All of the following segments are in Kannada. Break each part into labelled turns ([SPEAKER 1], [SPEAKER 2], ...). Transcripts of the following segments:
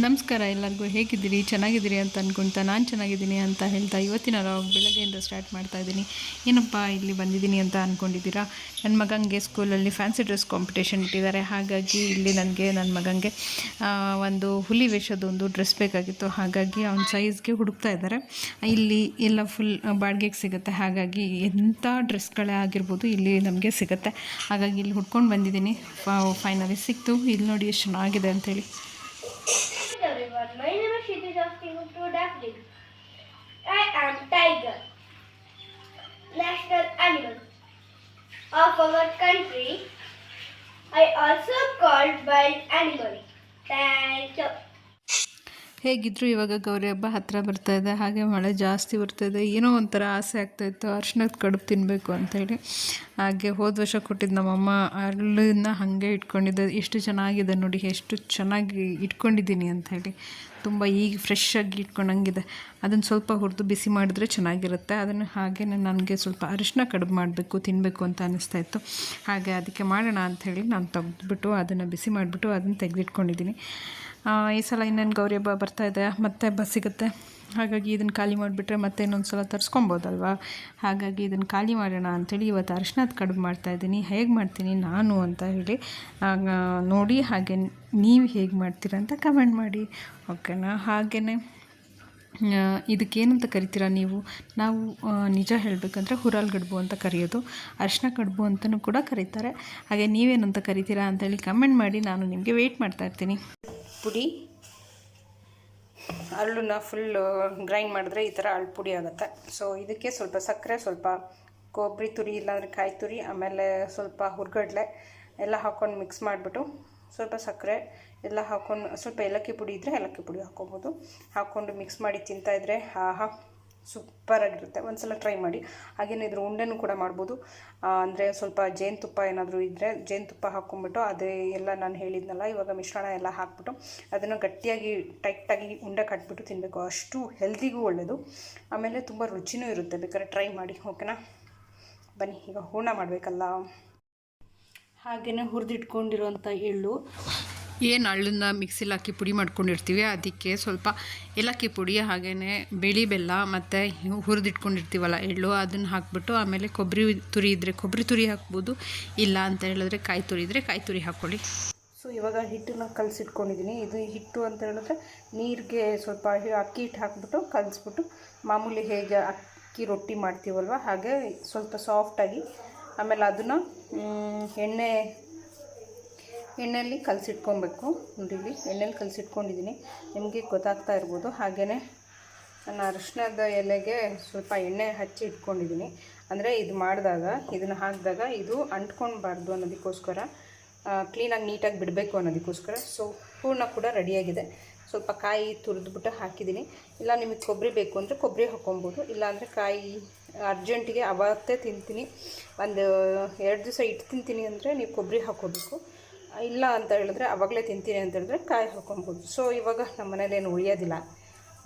[SPEAKER 1] ನಮಸ್ಕಾರ ಎಲ್ಲರಿಗೂ, ಹೇಗಿದ್ದೀರಿ? ಚೆನ್ನಾಗಿದ್ದೀರಿ ಅಂತ ಅಂದ್ಕೊಳ್ತಾ ನಾನು ಚೆನ್ನಾಗಿದ್ದೀನಿ ಅಂತ ಹೇಳ್ತಾ ಇವತ್ತಿನ ಬೆಳಗ್ಗೆಯಿಂದ ಸ್ಟಾರ್ಟ್ ಮಾಡ್ತಾಯಿದ್ದೀನಿ. ಏನಪ್ಪ ಇಲ್ಲಿ ಬಂದಿದ್ದೀನಿ ಅಂತ ಅಂದ್ಕೊಂಡಿದ್ದೀರಾ? ನನ್ನ ಮಗನಿಗೆ ಸ್ಕೂಲಲ್ಲಿ ಫ್ಯಾನ್ಸಿ ಡ್ರೆಸ್ ಕಾಂಪಿಟೇಷನ್ ಇಟ್ಟಿದ್ದಾರೆ. ಹಾಗಾಗಿ ಇಲ್ಲಿ ನನ್ನ ಮಗನಿಗೆ ಒಂದು ಹುಲಿ ವೇಷದೊಂದು ಡ್ರೆಸ್ ಬೇಕಾಗಿತ್ತು. ಹಾಗಾಗಿ ಅವನ ಸೈಜ್ಗೆ ಹುಡುಕ್ತಾ ಇದ್ದಾರೆ. ಇಲ್ಲಿ ಎಲ್ಲ ಫುಲ್ ಬಾಡಿಗೆಗೆ ಸಿಗುತ್ತೆ. ಹಾಗಾಗಿ ಎಂಥ ಡ್ರೆಸ್ಗಳೇ ಆಗಿರ್ಬೋದು ಇಲ್ಲಿ ನಮಗೆ ಸಿಗುತ್ತೆ. ಹಾಗಾಗಿ ಇಲ್ಲಿ ಹುಡ್ಕೊಂಡು ಬಂದಿದ್ದೀನಿ. ಫೈನಲಿ ಸಿಕ್ತು. ಇಲ್ಲಿ ನೋಡಿ ಎಷ್ಟು ಚೆನ್ನಾಗಿದೆ ಅಂಥೇಳಿ.
[SPEAKER 2] My name is Kshitij to Daphne. I am tiger, national animal of our country. I also called wild animal. Thank you.
[SPEAKER 1] ಹೇಗಿದ್ದರೂ ಇವಾಗ ಗೌರಿ ಹಬ್ಬ ಹತ್ತಿರ ಬರ್ತಾಯಿದೆ. ಹಾಗೆ ಮಳೆ ಜಾಸ್ತಿ ಬರ್ತಾಯಿದೆ. ಏನೋ ಒಂಥರ ಆಸೆ ಆಗ್ತಾಯಿತ್ತು ಅರ್ಶಿಣದ ಕಡುಬು ತಿನ್ನಬೇಕು ಅಂಥೇಳಿ. ಹಾಗೆ ಹೋದ ವರ್ಷ ಕೊಟ್ಟಿದ್ದು ನಮ್ಮಮ್ಮ ಅರಳನ್ನ ಹಾಗೆ ಇಟ್ಕೊಂಡಿದ್ದೆ. ಎಷ್ಟು ಚೆನ್ನಾಗಿದೆ ನೋಡಿ, ಎಷ್ಟು ಚೆನ್ನಾಗಿ ಇಟ್ಕೊಂಡಿದ್ದೀನಿ ಅಂಥೇಳಿ. ತುಂಬ ಈಗ ಫ್ರೆಶ್ಶಾಗಿ ಇಟ್ಕೊಂಡಂಗಿದೆ. ಅದನ್ನು ಸ್ವಲ್ಪ ಹುರಿದು ಬಿಸಿ ಮಾಡಿದ್ರೆ ಚೆನ್ನಾಗಿರುತ್ತೆ. ಅದನ್ನು ಹಾಗೆ ನನಗೆ ಸ್ವಲ್ಪ ಅರಿಶಿನ ಕಡುಬು ಮಾಡಬೇಕು, ತಿನ್ನಬೇಕು ಅಂತ ಅನ್ನಿಸ್ತಾಯಿತ್ತು. ಹಾಗೆ ಅದಕ್ಕೆ ಮಾಡೋಣ ಅಂಥೇಳಿ ನಾನು ತೆಗೆದ್ಬಿಟ್ಟು ಅದನ್ನು ಬಿಸಿ ಮಾಡಿಬಿಟ್ಟು ಅದನ್ನು ತೆಗೆದಿಟ್ಕೊಂಡಿದ್ದೀನಿ. ಈ ಸಲ ಇನ್ನೇನು ಗೌರಿ ಹಬ್ಬ ಬರ್ತಾಯಿದೆ, ಮತ್ತೆ ಬಸ್ ಸಿಗುತ್ತೆ. ಹಾಗಾಗಿ ಇದನ್ನು ಖಾಲಿ ಮಾಡಿಬಿಟ್ರೆ ಮತ್ತೆ ಇನ್ನೊಂದು ಸಲ ತರಿಸ್ಕೊಬೋದಲ್ವ. ಹಾಗಾಗಿ ಇದನ್ನು ಖಾಲಿ ಮಾಡೋಣ ಅಂಥೇಳಿ ಇವತ್ತು ಅರಿಶಿನದ ಕಡುಬು ಮಾಡ್ತಾಯಿದ್ದೀನಿ. ಹೇಗೆ ಮಾಡ್ತೀನಿ ನಾನು ಅಂತ ಹೇಳಿ ನೋಡಿ, ಹಾಗೆ ನೀವು ಹೇಗೆ ಮಾಡ್ತೀರ ಅಂತ ಕಮೆಂಟ್ ಮಾಡಿ, ಓಕೆನಾ? ಹಾಗೆಯೇ ಇದಕ್ಕೇನಂತ ಕರಿತೀರಾ ನೀವು? ನಾವು ನಿಜ ಹೇಳಬೇಕಂದ್ರೆ ಹುರಾಲ್ ಗಡುಬು ಅಂತ ಕರೆಯೋದು, ಅರಿಶಿನ ಕಡುಬು ಅಂತಲೂ ಕೂಡ ಕರೀತಾರೆ. ಹಾಗೆ ನೀವೇನಂತ ಕರಿತೀರಾ ಅಂತೇಳಿ ಕಮೆಂಟ್ ಮಾಡಿ. ನಾನು ನಿಮಗೆ ವೆಯ್ಟ್ ಮಾಡ್ತಾಯಿರ್ತೀನಿ. ಪುಡಿ ಅರಳನ್ನ ಫುಲ್ ಗ್ರೈಂಡ್ ಮಾಡಿದ್ರೆ ಈ ಥರ ಅರಳು ಪುಡಿ ಆಗುತ್ತೆ. ಸೊ ಇದಕ್ಕೆ ಸ್ವಲ್ಪ ಸಕ್ಕರೆ, ಸ್ವಲ್ಪ ಕೊಬ್ಬರಿ ತುರಿ ಇಲ್ಲಾಂದರೆ ಕಾಯಿ ತುರಿ, ಆಮೇಲೆ ಸ್ವಲ್ಪ ಹುರ್ಗಡ್ಲೆ ಎಲ್ಲ ಹಾಕ್ಕೊಂಡು ಮಿಕ್ಸ್ ಮಾಡಿಬಿಟ್ಟು, ಸ್ವಲ್ಪ ಸಕ್ಕರೆ ಎಲ್ಲ ಹಾಕ್ಕೊಂಡು, ಸ್ವಲ್ಪ ಏಲಕ್ಕಿ ಪುಡಿ ಇದ್ದರೆ ಏಲಕ್ಕಿ ಪುಡಿ ಹಾಕ್ಕೊಬೋದು. ಹಾಕ್ಕೊಂಡು ಮಿಕ್ಸ್ ಮಾಡಿ ತಿಂತಾಯಿದ್ರೆ ಆಹಾ ಸೂಪರಾಗಿರುತ್ತೆ. ಒಂದು ಸಲ ಟ್ರೈ ಮಾಡಿ. ಹಾಗೆಯೇ ಇದ್ರ ಉಂಡೆನೂ ಕೂಡ ಮಾಡ್ಬೋದು. ಅಂದರೆ ಸ್ವಲ್ಪ ಜೇನುತುಪ್ಪ ಏನಾದರೂ ಇದ್ದರೆ ಜೇನುತುಪ್ಪ ಹಾಕ್ಕೊಂಬಿಟ್ಟು ಅದೇ ಎಲ್ಲ ನಾನು ಹೇಳಿದ್ನಲ್ಲ ಇವಾಗ ಮಿಶ್ರಣ ಎಲ್ಲ ಹಾಕ್ಬಿಟ್ಟು ಅದನ್ನು ಗಟ್ಟಿಯಾಗಿ ಟೈಟಾಗಿ ಉಂಡೆ ಕಟ್ಬಿಟ್ಟು ತಿನ್ನಬೇಕು. ಅಷ್ಟು ಹೆಲ್ದಿಗೂ ಒಳ್ಳೆಯದು, ಆಮೇಲೆ ತುಂಬ ರುಚಿನೂ ಇರುತ್ತೆ. ಬೇಕಾದ್ರೆ ಟ್ರೈ ಮಾಡಿ, ಓಕೆನಾ? ಬನ್ನಿ ಈಗ ಹೂರ್ಣ ಮಾಡಬೇಕಲ್ಲ. ಹಾಗೆಯೇ ಹುರಿದಿಟ್ಕೊಂಡಿರೋಂಥ ಎಳ್ಳು, ಏನು ಅಳ್ಳನ್ನ ಮಿಕ್ಸಿಲಿ ಹಾಕಿ ಪುಡಿ ಮಾಡ್ಕೊಂಡಿರ್ತೀವಿ, ಅದಕ್ಕೆ ಸ್ವಲ್ಪ ಏಲಕ್ಕಿ ಪುಡಿ, ಹಾಗೆಯೇ ಬಿಳಿ ಬೆಲ್ಲ ಮತ್ತು ಹುರಿದಿಟ್ಕೊಂಡಿರ್ತೀವಲ್ಲ ಎಳ್ಳು, ಅದನ್ನು ಹಾಕ್ಬಿಟ್ಟು ಆಮೇಲೆ ಕೊಬ್ಬರಿ ತುರಿ ಇದ್ದರೆ ಕೊಬ್ಬರಿ ತುರಿ ಹಾಕ್ಬೋದು. ಇಲ್ಲ ಅಂತ ಹೇಳಿದ್ರೆ ಕಾಯಿ ತುರಿ ಇದ್ದರೆ ಕಾಯಿ ತುರಿ ಹಾಕ್ಕೊಳ್ಳಿ. ಸೊ ಇವಾಗ ಹಿಟ್ಟನ್ನು ಕಲಸಿಟ್ಕೊಂಡಿದ್ದೀನಿ. ಇದು ಹಿಟ್ಟು ಅಂತ ಹೇಳಿದ್ರೆ ನೀರಿಗೆ ಸ್ವಲ್ಪ ಅಕ್ಕಿ ಹಿಟ್ಟು ಹಾಕ್ಬಿಟ್ಟು ಕಲಿಸ್ಬಿಟ್ಟು ಮಾಮೂಲಿ ಹೇಗೆ ಅಕ್ಕಿ ರೊಟ್ಟಿ ಮಾಡ್ತೀವಲ್ವ ಹಾಗೆ ಸ್ವಲ್ಪ ಸಾಫ್ಟಾಗಿ, ಆಮೇಲೆ ಅದನ್ನು ಎಣ್ಣೆಯಲ್ಲಿ ಕಲಸಿಟ್ಕೊಬೇಕು. ನೋಡಿ ಇಲ್ಲಿ ಎಣ್ಣೆಲಿ ಕಲಸಿಟ್ಕೊಂಡಿದ್ದೀನಿ, ನಿಮಗೆ ಗೊತ್ತಾಗ್ತಾ ಇರ್ಬೋದು. ಹಾಗೆಯೇ ನಾನು ಅರಿಶಿಣದ ಎಲೆಗೆ ಸ್ವಲ್ಪ ಎಣ್ಣೆ ಹಚ್ಚಿ ಇಟ್ಕೊಂಡಿದ್ದೀನಿ. ಅಂದರೆ ಇದು ಮಾಡಿದಾಗ, ಇದನ್ನು ಹಾಕಿದಾಗ ಇದು ಅಂಟ್ಕೊಳ್ಬಾರ್ದು ಅನ್ನೋದಕ್ಕೋಸ್ಕರ, ಕ್ಲೀನಾಗಿ ನೀಟಾಗಿ ಬಿಡಬೇಕು ಅನ್ನೋದಕ್ಕೋಸ್ಕರ. ಸೊ ಹೂರ್ಣ ಕೂಡ ರೆಡಿಯಾಗಿದೆ. ಸ್ವಲ್ಪ ಕಾಯಿ ತುರಿದ್ಬಿಟ್ಟು ಹಾಕಿದ್ದೀನಿ. ಇಲ್ಲ ನಿಮಗೆ ಕೊಬ್ಬರಿ ಬೇಕು ಅಂದರೆ ಕೊಬ್ಬರಿ ಹಾಕ್ಕೊಬೋದು. ಇಲ್ಲಾಂದರೆ ಕಾಯಿ ಅರ್ಜೆಂಟಿಗೆ ಅವತ್ತೇ ತಿಂತೀನಿ, ಒಂದು 2 ದಿವಸ ಇಟ್ಟು ತಿಂತೀನಿ ಅಂದರೆ ನೀವು ಕೊಬ್ಬರಿ ಹಾಕ್ಕೋಬೇಕು. ಇಲ್ಲ ಅಂತ ಹೇಳಿದ್ರೆ ಆವಾಗಲೇ ತಿಂತೀನಿ ಅಂತ ಹೇಳಿದ್ರೆ ಕಾಯಿ ಹಾಕ್ಕೊಬೋದು. ಸೊ ಇವಾಗ ನಮ್ಮ ಮನೇಲೇನು ಉಳಿಯೋದಿಲ್ಲ,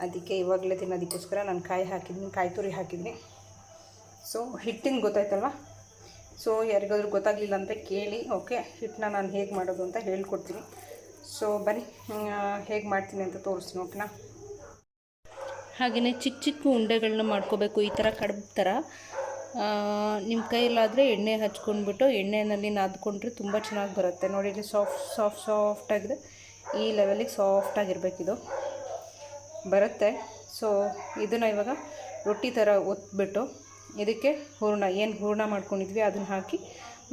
[SPEAKER 1] ಅದಕ್ಕೆ ಇವಾಗಲೇ ತಿನ್ನೋದಕ್ಕೋಸ್ಕರ ನಾನು ಕಾಯಿ ಹಾಕಿದ್ದೀನಿ, ಕಾಯಿ ತುರಿ ಹಾಕಿದ್ದೀನಿ. ಸೊ ಹಿಟ್ಟಿನ ಗೊತ್ತಾಯ್ತಲ್ವ? ಸೊ ಯಾರಿಗಾದ್ರೂ ಗೊತ್ತಾಗಲಿಲ್ಲ ಅಂದರೆ ಕೇಳಿ, ಓಕೆ? ಹಿಟ್ಟನ್ನ ನಾನು ಹೇಗೆ ಮಾಡೋದು ಅಂತ ಹೇಳ್ಕೊಡ್ತೀನಿ. ಸೊ ಬನ್ನಿ ಹೇಗೆ ಮಾಡ್ತೀನಿ ಅಂತ ತೋರಿಸ್ತೀನಿ, ಓಕೆನಾ? ಹಾಗೆಯೇ ಚಿಕ್ಕ ಚಿಕ್ಕ ಉಂಡೆಗಳನ್ನ ಮಾಡ್ಕೋಬೇಕು, ಈ ಥರ ಕಡುಬು ಥರ. ನಿಮ್ಮ ಕೈಯಲ್ಲಾದರೆ ಎಣ್ಣೆ ಹಚ್ಕೊಂಡ್ಬಿಟ್ಟು ಎಣ್ಣೆಯಲ್ಲಿ ನಾದ್ಕೊಂಡ್ರೆ ತುಂಬ ಚೆನ್ನಾಗಿ ಬರುತ್ತೆ. ನೋಡಿ ಇಲ್ಲಿ ಸಾಫ್ಟಾಗಿದೆ. ಈ ಲೆವೆಲಿಗೆ ಸಾಫ್ಟಾಗಿರಬೇಕಿದು, ಬರುತ್ತೆ. ಸೊ ಇದನ್ನು ಇವಾಗ ರೊಟ್ಟಿ ಥರ ಒತ್ಬಿಟ್ಟು ಇದಕ್ಕೆ ಏನು ಹೂರ್ಣ ಮಾಡ್ಕೊಂಡಿದ್ವಿ ಅದನ್ನು ಹಾಕಿ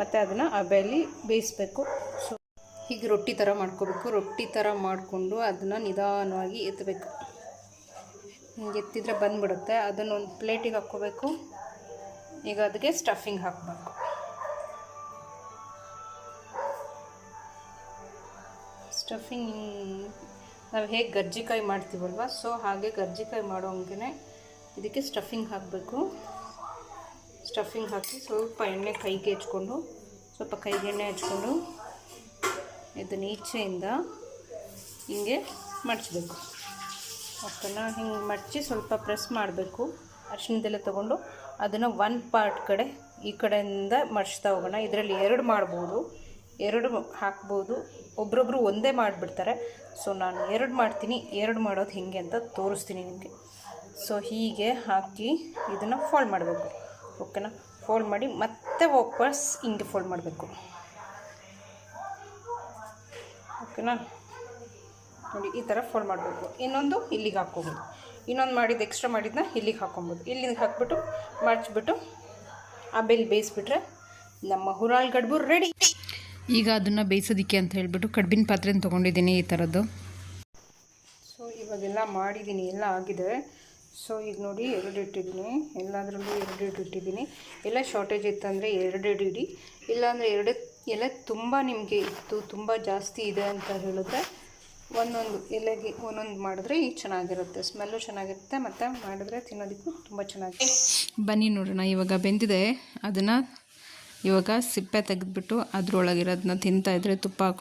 [SPEAKER 1] ಮತ್ತು ಅದನ್ನು ಹಬೆಯಲ್ಲಿ ಬೇಯಿಸಬೇಕು. ಸೊ ಹೀಗೆ ರೊಟ್ಟಿ ಥರ ಮಾಡ್ಕೋಬೇಕು. ರೊಟ್ಟಿ ಥರ ಮಾಡಿಕೊಂಡು ಅದನ್ನು ನಿಧಾನವಾಗಿ ಎತ್ತಬೇಕು. ಹಿಂಗೆ ಎತ್ತಿದ್ರೆ ಬಂದುಬಿಡುತ್ತೆ. ಅದನ್ನು ಒಂದು ಪ್ಲೇಟಿಗೆ ಹಾಕ್ಕೋಬೇಕು. ಈಗ ಅದಕ್ಕೆ ಸ್ಟಫಿಂಗ್ ಹಾಕಬೇಕು. ಸ್ಟಫಿಂಗ್ ನಾವು ಹೇಗೆ ಗರ್ಜಿಕಾಯಿ ಮಾಡ್ತೀವಲ್ವ, ಸೊ ಹಾಗೆ ಗರ್ಜಿಕಾಯಿ ಮಾಡೋಂಗೆ ಇದಕ್ಕೆ ಸ್ಟಫಿಂಗ್ ಹಾಕಬೇಕು. ಸ್ಟಫಿಂಗ್ ಹಾಕಿ ಸ್ವಲ್ಪ ಎಣ್ಣೆ ಕೈಗೆ ಹಚ್ಕೊಂಡು, ಸ್ವಲ್ಪ ಕೈಗೆ ಎಣ್ಣೆ ಹಚ್ಕೊಂಡು ಇದನ್ನು ಈಚೆಯಿಂದ ಹಿಂಗೆ ಮಡಚಬೇಕು. ಓಕೆನಾ? ಹಿಂಗೆ ಮಡಚಿ ಸ್ವಲ್ಪ ಪ್ರೆಸ್ ಮಾಡಬೇಕು. ಅರಿಶಿಣದೆಲೆ ತೊಗೊಂಡು ಅದನ್ನು ಒಂದು ಪಾರ್ಟ್ ಕಡೆ ಈ ಕಡೆಯಿಂದ ಮಡ್ಚ್ತಾ ಹೋಗೋಣ. ಇದರಲ್ಲಿ 2 ಮಾಡ್ಬೋದು, 2 ಹಾಕ್ಬೋದು. ಒಬ್ರೊಬ್ರು ಒಂದೇ ಮಾಡಿಬಿಡ್ತಾರೆ. ಸೊ ನಾನು 2 ಮಾಡ್ತೀನಿ. 2 ಮಾಡೋದು ಹೇಗೆ ಅಂತ ತೋರಿಸ್ತೀನಿ ನಿಮಗೆ. ಸೊ ಹೀಗೆ ಹಾಕಿ ಇದನ್ನು ಫೋಲ್ಡ್ ಮಾಡಬೇಕು. ಓಕೆನಾ? ಫೋಲ್ಡ್ ಮಾಡಿ ಮತ್ತೆ ವಾಪಸ್ ಹಿಂಗೆ ಫೋಲ್ಡ್ ಮಾಡಬೇಕು. ಓಕೆನಾ? ನೋಡಿ ಈ ಥರ ಫೋಲ್ಡ್ ಮಾಡಬೇಕು. ಇನ್ನೊಂದು ಇಲ್ಲಿಗೆ ಹಾಕ್ಕೊಬೋದು. ಇನ್ನೊಂದು ಮಾಡಿದ್ದು ಎಕ್ಸ್ಟ್ರಾ ಮಾಡಿದ್ದನ್ನ ಇಲ್ಲಿಗೆ ಹಾಕ್ಕೊಬೋದು. ಇಲ್ಲಿಗೆ ಹಾಕ್ಬಿಟ್ಟು ಮಡಚಿಬಿಟ್ಟು ಆ ಬೆಲ್ ಬೇಯಿಸ್ಬಿಟ್ರೆ ನಮ್ಮ ಹುರಾಳ್ ಗಡ್ಬು ರೆಡಿ. ಈಗ ಅದನ್ನು ಬೇಯಿಸೋದಕ್ಕೆ ಅಂತ ಹೇಳ್ಬಿಟ್ಟು ಕಡ್ಬಿನ ಪಾತ್ರೆನ ತೊಗೊಂಡಿದ್ದೀನಿ ಈ ಥರದ್ದು. ಸೊ ಇವಾಗೆಲ್ಲ ಮಾಡಿದ್ದೀನಿ, ಎಲ್ಲ ಆಗಿದೆ. ಸೊ ಈಗ ನೋಡಿ 2 ಇಟ್ಟಿದ್ದೀನಿ, ಎಲ್ಲದರಲ್ಲೂ 2 ಇಟ್ಟಿದ್ದೀನಿ. ಎಲ್ಲ ಶಾರ್ಟೇಜ್ ಇತ್ತಂದರೆ 2 ಇಡಿ, ಇಲ್ಲಾಂದರೆ 2 ಎಲೆ ತುಂಬ ನಿಮಗೆ ಇತ್ತು, ತುಂಬ ಜಾಸ್ತಿ ಇದೆ ಅಂತ ಹೇಳಿದ್ರೆ ಒಂದೊಂದು ಎಲೆಗೆ ಒಂದೊಂದು ಮಾಡಿದ್ರೆ ಈಗ ಚೆನ್ನಾಗಿರುತ್ತೆ, ಸ್ಮೆಲ್ಲು ಚೆನ್ನಾಗಿರುತ್ತೆ, ಮತ್ತು ಮಾಡಿದ್ರೆ ತಿನ್ನೋದಕ್ಕೂ ತುಂಬ ಚೆನ್ನಾಗಿ. ಬನ್ನಿ ನೋಡೋಣ. ಇವಾಗ ಬೆಂದಿದೆ, ಅದನ್ನು ಇವಾಗ ಸಿಪ್ಪೆ ತೆಗೆದ್ಬಿಟ್ಟು ಅದರೊಳಗಿರೋದನ್ನ ತಿಂತಾಯಿದ್ರೆ ತುಪ್ಪ ಹಾಕೊಂಡು